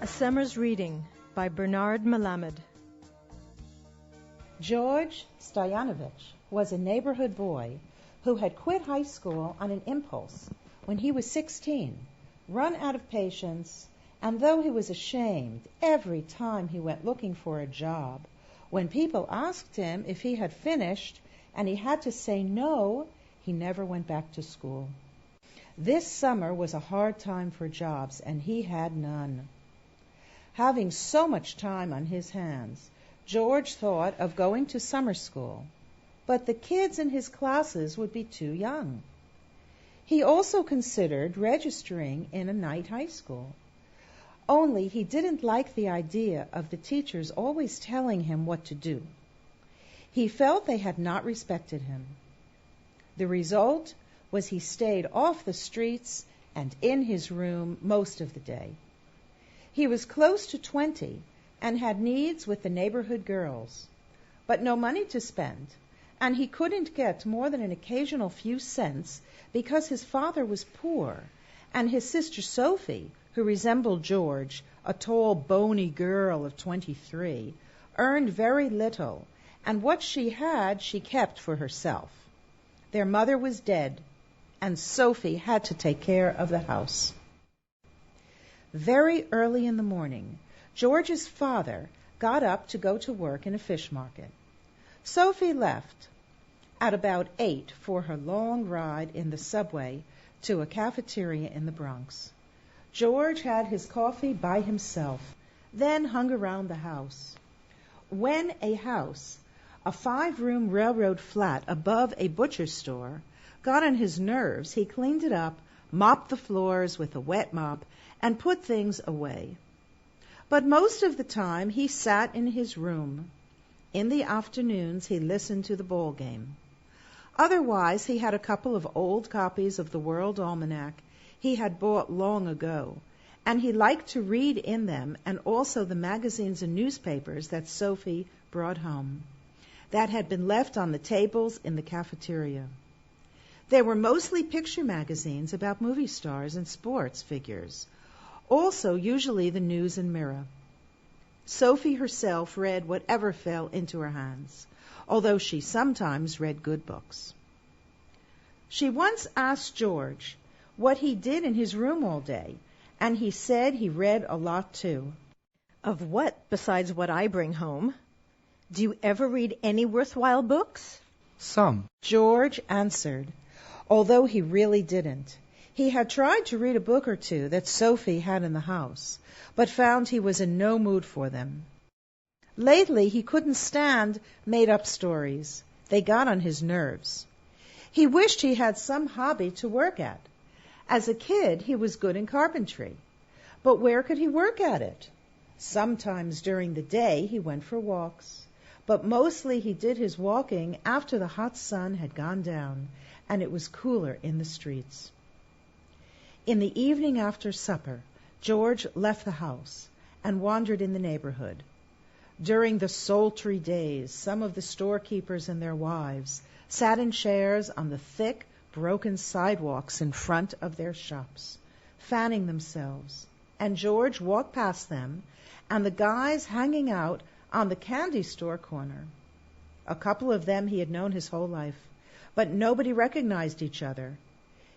summer's reading by Bernard Malamud. George Stoyanovich was a neighborhood boy who had quit high school on an impulse when he was 16, run out of patience, and though he was ashamed every time he went looking for a job, when people asked him if he had finished and he had to say no, he never went back to school. This summer was a hard time for jobs, and he had none. Having so much time on his hands, George thought of going to summer school, but the kids in his classes would be too young. He also considered registering in a night high school. Only he didn't like the idea of the teachers always telling him what to do. He felt they had not respected him. The result was he stayed off the streets and in his room most of the day. He was close to 20 and had needs with the neighborhood girls, but no money to spend, and he couldn't get more than an occasional few cents because his father was poor, and his sister Sophie, who resembled George, a tall, bony girl of 23, earned very little, and what she had she kept for herself. Their mother was dead, and Sophie had to take care of the house. Very early in the morning, George's father got up to go to work in a fish market. Sophie left at about 8 for her long ride in the subway to a cafeteria in the Bronx. George had his coffee by himself, then hung around the house. When a house, a 5-room railroad flat above a butcher's store, got on his nerves, he cleaned it up, mopped the floors with a wet mop, and put things away. But most of the time he sat in his room. In the afternoons he listened to the ball game. Otherwise he had a couple of old copies of the World Almanac he had bought long ago, and he liked to read in them and also the magazines and newspapers that Sophie brought home, that had been left on the tables in the cafeteria. They were mostly picture magazines about movie stars and sports figures, also usually the News and Mirror. Sophie herself read whatever fell into her hands, although she sometimes read good books. She once asked George what he did in his room all day, and he said he read a lot too. Of what besides what I bring home? Do you ever read any worthwhile books? Some, George answered, although he really didn't. He had tried to read a book or two that Sophie had in the house, but found he was in no mood for them. Lately he couldn't stand made-up stories. They got on his nerves. He wished he had some hobby to work at. As a kid, he was good in carpentry. But where could he work at it? Sometimes during the day he went for walks, but mostly he did his walking after the hot sun had gone down and it was cooler in the streets. In the evening after supper, George left the house and wandered in the neighborhood. During the sultry days, some of the storekeepers and their wives sat in chairs on the thick, broken sidewalks in front of their shops, fanning themselves, and George walked past them and the guys hanging out on the candy store corner. A couple of them he had known his whole life, but nobody recognized each other.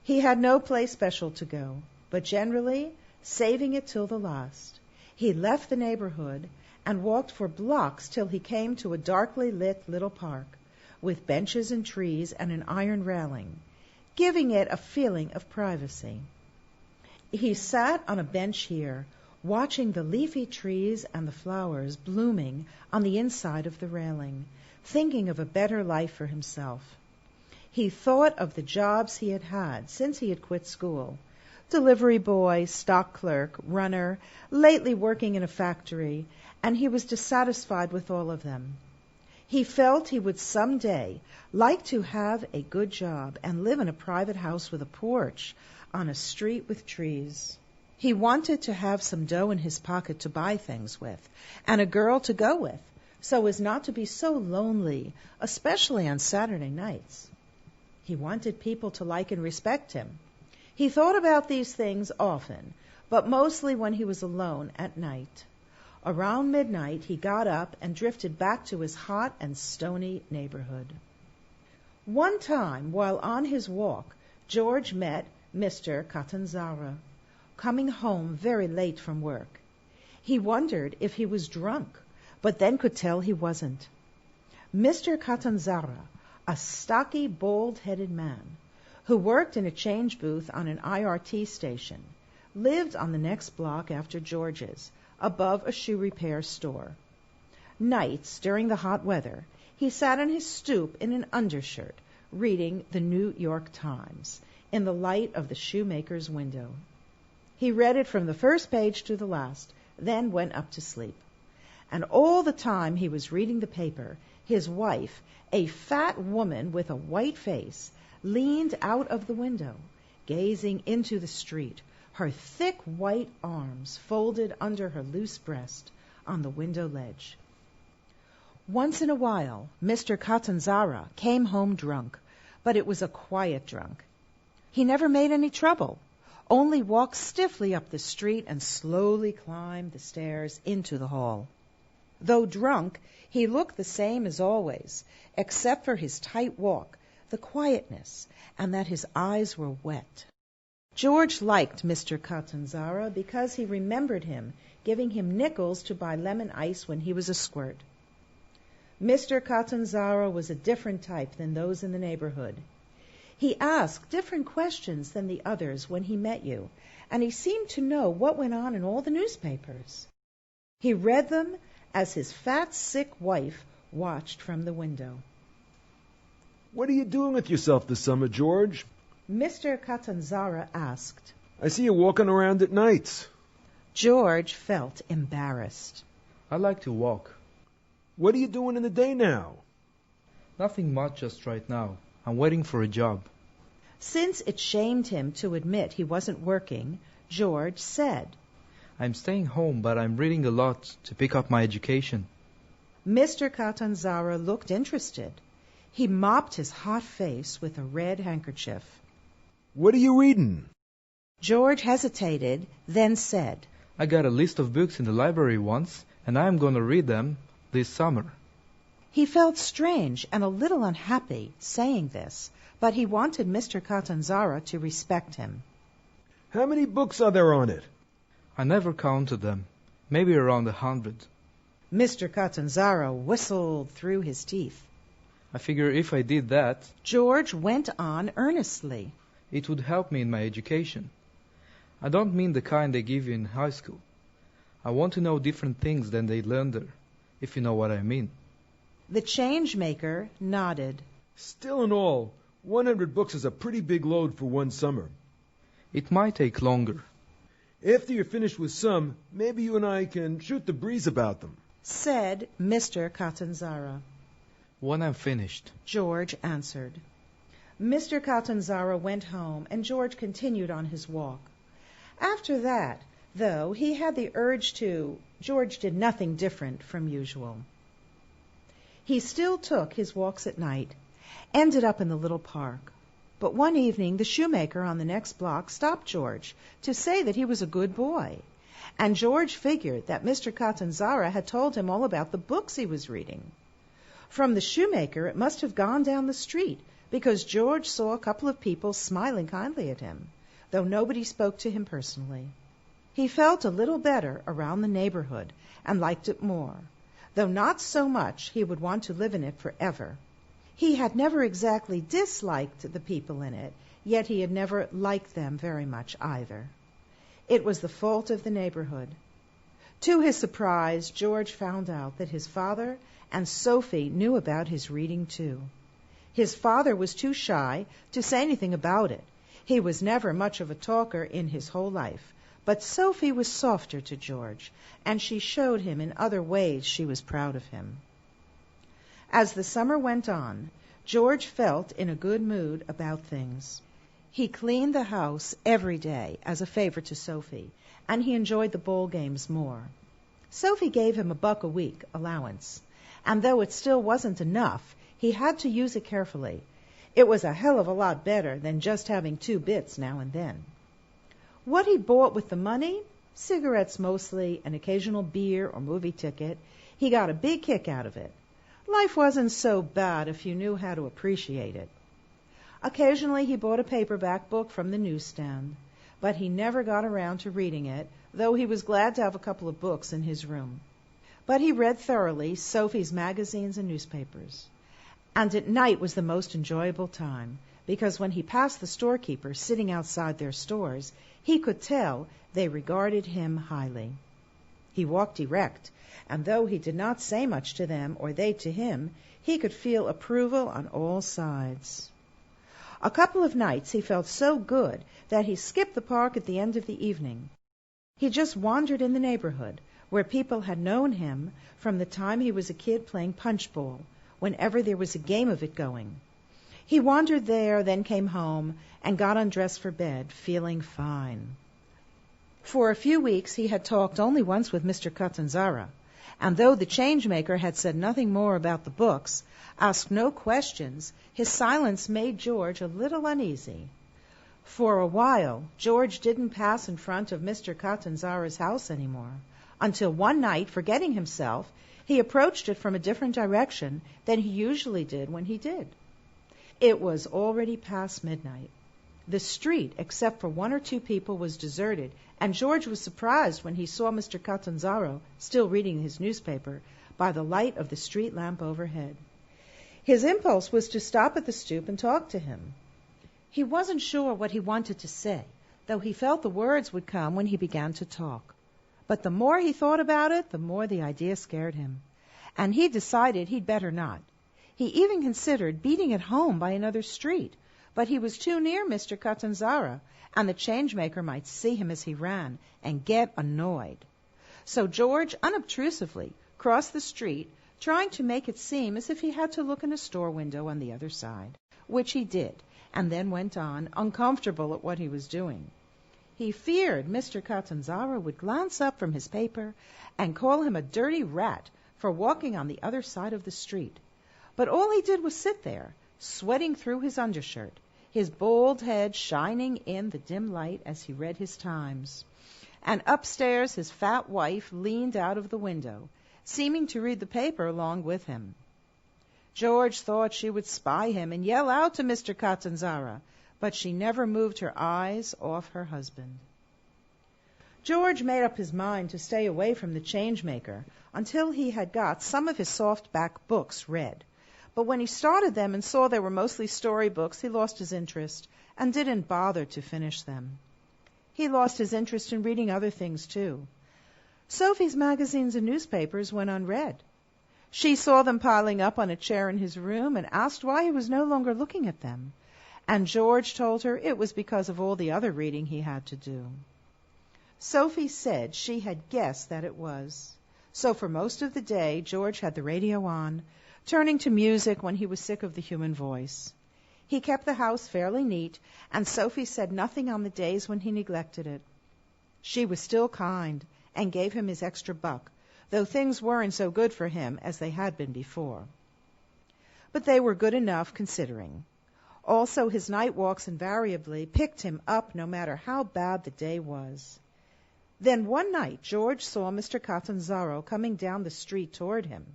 He had no place special to go, but generally, saving it till the last, he left the neighborhood and walked for blocks till he came to a darkly lit little park with benches and trees and an iron railing, giving it a feeling of privacy. He sat on a bench here, watching the leafy trees and the flowers blooming on the inside of the railing, thinking of a better life for himself. He thought of the jobs he had had since he had quit school: delivery boy, stock clerk, runner, lately working in a factory, and he was dissatisfied with all of them. He felt he would someday like to have a good job and live in a private house with a porch on a street with trees. He wanted to have some dough in his pocket to buy things with, and a girl to go with, so as not to be so lonely, especially on Saturday nights. He wanted people to like and respect him. He thought about these things often, but mostly when he was alone at night. Around midnight, he got up and drifted back to his hot and stony neighborhood. One time, while on his walk, George met Mr. Catanzara, coming home very late from work. He wondered if he was drunk, but then could tell he wasn't. Mr. Catanzara, a stocky, bald-headed man, who worked in a change booth on an IRT station, lived on the next block after George's, above a shoe repair store. Nights, during the hot weather, he sat on his stoop in an undershirt, reading the New York Times, in the light of the shoemaker's window. He read it from the first page to the last, then went up to sleep. And all the time he was reading the paper, his wife, a fat woman with a white face, leaned out of the window, gazing into the street, her thick white arms folded under her loose breast on the window ledge. Once in a while, Mr. Catanzara came home drunk, but it was a quiet drunk. He never made any trouble, only walked stiffly up the street and slowly climbed the stairs into the hall. Though drunk, he looked the same as always, except for his tight walk, the quietness, and that his eyes were wet. George liked Mr. Catanzara because he remembered him giving him nickels to buy lemon ice when he was a squirt. Mr. Catanzara was a different type than those in the neighborhood. He asked different questions than the others when he met you, and he seemed to know what went on in all the newspapers. He read them as his fat, sick wife watched from the window. "What are you doing with yourself this summer, George?" Mr. Catanzara asked. "I see you walking around at nights." George felt embarrassed. I like to walk. "What are you doing in the day now?" Nothing much just right now. I'm waiting for a job. Since it shamed him to admit he wasn't working, George said, I'm staying home, but I'm reading a lot to pick up my education. Mr. Catanzara looked interested. He mopped his hot face with a red handkerchief. "What are you reading?" George hesitated, then said, I got a list of books in the library once, and I'm going to read them this summer. He felt strange and a little unhappy saying this, but he wanted Mr. Catanzara to respect him. "How many books are there on it?" I never counted them. Maybe around 100. Mr. Catanzara whistled through his teeth. I figure if I did that, George went on earnestly. it would help me in my education. I don't mean the kind they give you in high school. I want to know different things than they learn there, if you know what I mean. The change maker nodded. "Still in all, 100 books is a pretty big load for one summer. It might take longer. After you're finished with some, maybe you and I can shoot the breeze about them," said Mr. Catanzara. When I'm finished. George answered. Mr. Catanzara went home, and George continued on his walk. After that, though he had the urge to, George did nothing different from usual. He still took his walks at night, ended up in the little park. But one evening the shoemaker on the next block stopped George to say that he was a good boy, and George figured that Mr. Catanzara had told him all about the books he was reading. From the shoemaker it must have gone down the street, because George saw a couple of people smiling kindly at him, though nobody spoke to him personally. He felt a little better around the neighborhood and liked it more, though not so much he would want to live in it forever. He had never exactly disliked the people in it, yet he had never liked them very much either. It was the fault of the neighborhood. To his surprise, George found out that his father and Sophie knew about his reading too. His father was too shy to say anything about it. He was never much of a talker in his whole life, but Sophie was softer to George, and she showed him in other ways she was proud of him. As the summer went on, George felt in a good mood about things. He cleaned the house every day as a favor to Sophie, and he enjoyed the ball games more. Sophie gave him $1 a week allowance, and though it still wasn't enough, he had to use it carefully. It was a hell of a lot better than just having 2 bits now and then. What he bought with the money, cigarettes mostly, an occasional beer or movie ticket, he got a big kick out of it. Life wasn't so bad if you knew how to appreciate it. Occasionally he bought a paperback book from the newsstand, but he never got around to reading it, though he was glad to have a couple of books in his room. But he read thoroughly Sophie's magazines and newspapers. And at night was the most enjoyable time, because when he passed the storekeepers sitting outside their stores, he could tell they regarded him highly. He walked erect, and though he did not say much to them or they to him, he could feel approval on all sides. A couple of nights he felt so good that he skipped the park at the end of the evening. He just wandered in the neighborhood, where people had known him from the time he was a kid playing punchball, whenever there was a game of it going. He wandered there, then came home, and got undressed for bed, feeling fine. For a few weeks he had talked only once with Mr. Catanzara, and though the change-maker had said nothing more about the books, asked no questions, his silence made George a little uneasy. For a while, George didn't pass in front of Mr. Catanzara's house anymore, until one night, forgetting himself, he approached it from a different direction than he usually did when he did. It was already past midnight. The street, except for one or two people, was deserted, and George was surprised when he saw Mr. Catanzaro still reading his newspaper by the light of the street lamp overhead. His impulse was to stop at the stoop and talk to him. He wasn't sure what he wanted to say, though he felt the words would come when he began to talk. But the more he thought about it, the more the idea scared him, and he decided he'd better not. He even considered beating it home by another street, but he was too near Mr. Catanzara, and the changemaker might see him as he ran and get annoyed. So George unobtrusively crossed the street, trying to make it seem as if he had to look in a store window on the other side, which he did, and then went on, uncomfortable at what he was doing. He feared Mr. Catanzara would glance up from his paper and call him a dirty rat for walking on the other side of the street. But all he did was sit there, sweating through his undershirt, his bald head shining in the dim light as he read his Times. And upstairs his fat wife leaned out of the window, seeming to read the paper along with him. George thought she would spy him and yell out to Mr. Catanzara, but she never moved her eyes off her husband. George made up his mind to stay away from the changemaker until he had got some of his softback books read. But when he started them and saw they were mostly storybooks, he lost his interest and didn't bother to finish them. He lost his interest in reading other things, too. Sophie's magazines and newspapers went unread. She saw them piling up on a chair in his room and asked why he was no longer looking at them. And George told her it was because of all the other reading he had to do. Sophie said she had guessed that it was. So for most of the day, George had the radio on, turning to music when he was sick of the human voice. He kept the house fairly neat, and Sophie said nothing on the days when he neglected it. She was still kind and gave him his extra buck, though things weren't so good for him as they had been before. But they were good enough considering. Also, his night walks invariably picked him up no matter how bad the day was. Then one night George saw Mr. Catanzaro coming down the street toward him.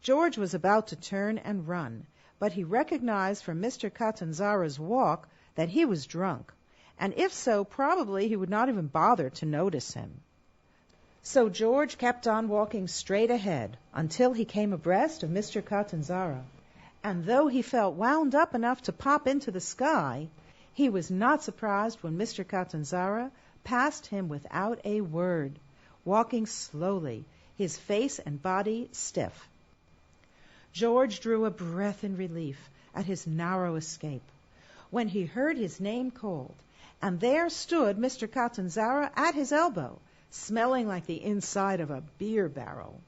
George was about to turn and run, but he recognized from Mr. Catanzara's walk that he was drunk, and if so, probably he would not even bother to notice him. So George kept on walking straight ahead until he came abreast of Mr. Catanzara, and though he felt wound up enough to pop into the sky, he was not surprised when Mr. Catanzara passed him without a word, walking slowly, his face and body stiff. George drew a breath in relief at his narrow escape when he heard his name called, and there stood Mr. Catanzara at his elbow, smelling like the inside of a beer barrel.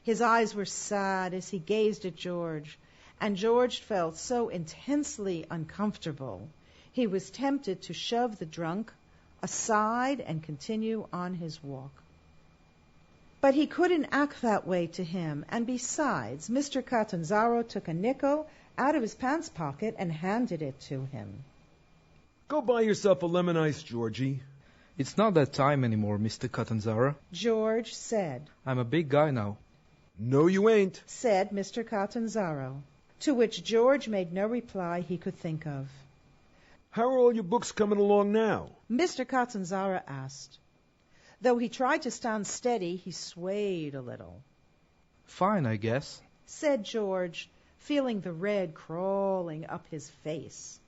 His eyes were sad as he gazed at George, and George felt so intensely uncomfortable, he was tempted to shove the drunk aside and continue on his walk. But he couldn't act that way to him, and besides, Mr. Catanzaro took a nickel out of his pants pocket and handed it to him. Go buy yourself a lemon ice, Georgie. It's not that time anymore, Mr. Catanzara. George said. I'm a big guy now. No, you ain't, said Mr. Catanzaro, to which George made no reply he could think of. How are all your books coming along now? Mr. Catanzaro asked. Though he tried to stand steady, he swayed a little. Fine, I guess, said George, feeling the red crawling up his face.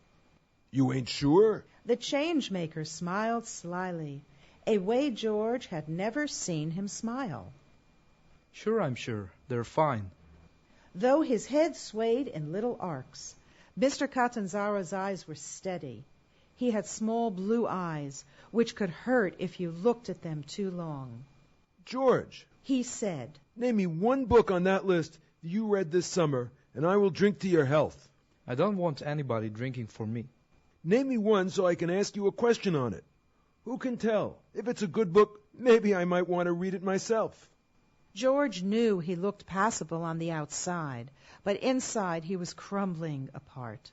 You ain't sure? The change-maker smiled slyly, a way George had never seen him smile. Sure, I'm sure. They're fine. Though his head swayed in little arcs, Mr. Catanzaro's eyes were steady. He had small blue eyes, which could hurt if you looked at them too long. George, he said, name me one book on that list that you read this summer, and I will drink to your health. I don't want anybody drinking for me. Name me one so I can ask you a question on it. Who can tell? If it's a good book, maybe I might want to read it myself. George knew he looked passable on the outside, but inside he was crumbling apart.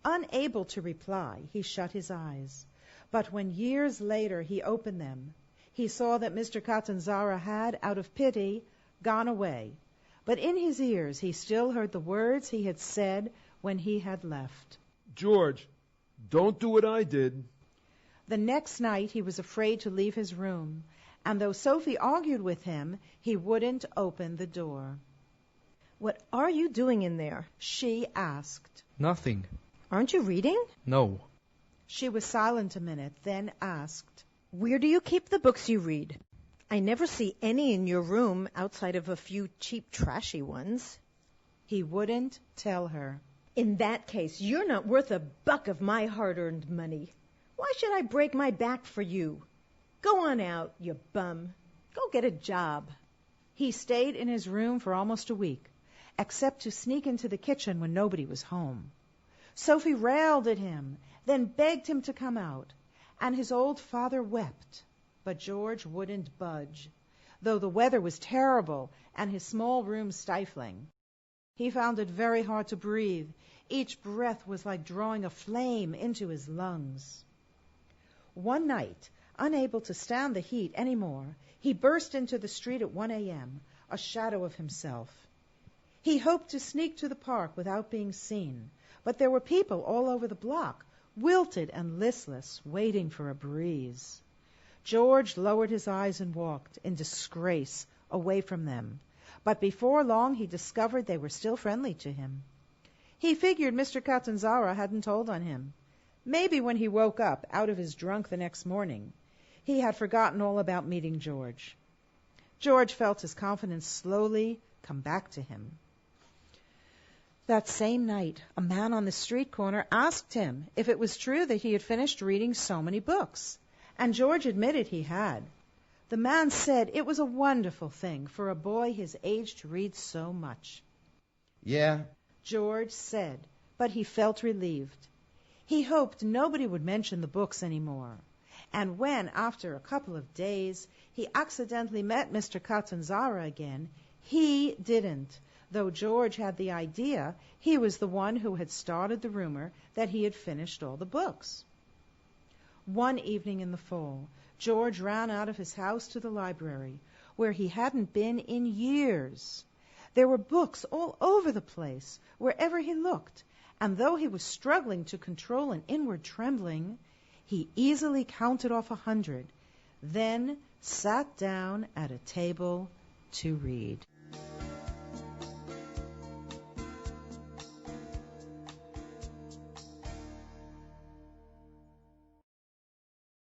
Unable to reply, he shut his eyes. But when years later he opened them, he saw that Mr. Catanzaro had, out of pity, gone away. But in his ears he still heard the words he had said when he had left. George, don't do what I did. The next night he was afraid to leave his room, and though Sophie argued with him, he wouldn't open the door. What are you doing in there? She asked. Nothing. Aren't you reading? No. She was silent a minute, then asked, Where do you keep the books you read? I never see any in your room outside of a few cheap, trashy ones. He wouldn't tell her. In that case, you're not worth a buck of my hard-earned money. Why should I break my back for you? Go on out, you bum. Go get a job. He stayed in his room for almost a week, except to sneak into the kitchen when nobody was home. Sophie railed at him, then begged him to come out, and his old father wept. But George wouldn't budge, though the weather was terrible and his small room stifling. He found it very hard to breathe. Each breath was like drawing a flame into his lungs. One night, unable to stand the heat any more, he burst into the street at 1 a.m., a shadow of himself. He hoped to sneak to the park without being seen, but there were people all over the block, wilted and listless, waiting for a breeze. George lowered his eyes and walked, in disgrace, away from them. But before long he discovered they were still friendly to him. He figured Mr. Catanzaro hadn't told on him. Maybe when he woke up out of his drunk the next morning, he had forgotten all about meeting George. George felt his confidence slowly come back to him. That same night, a man on the street corner asked him if it was true that he had finished reading so many books, and George admitted he had. The man said it was a wonderful thing for a boy his age to read so much. Yeah, George said, but he felt relieved. He hoped nobody would mention the books anymore. And when, after a couple of days, he accidentally met Mr. Catanzaro again, he didn't, though George had the idea he was the one who had started the rumor that he had finished all the books. One evening in the fall, George ran out of his house to the library, where he hadn't been in years. There were books all over the place, wherever he looked, and though he was struggling to control an inward trembling, he easily counted off 100, then sat down at a table to read.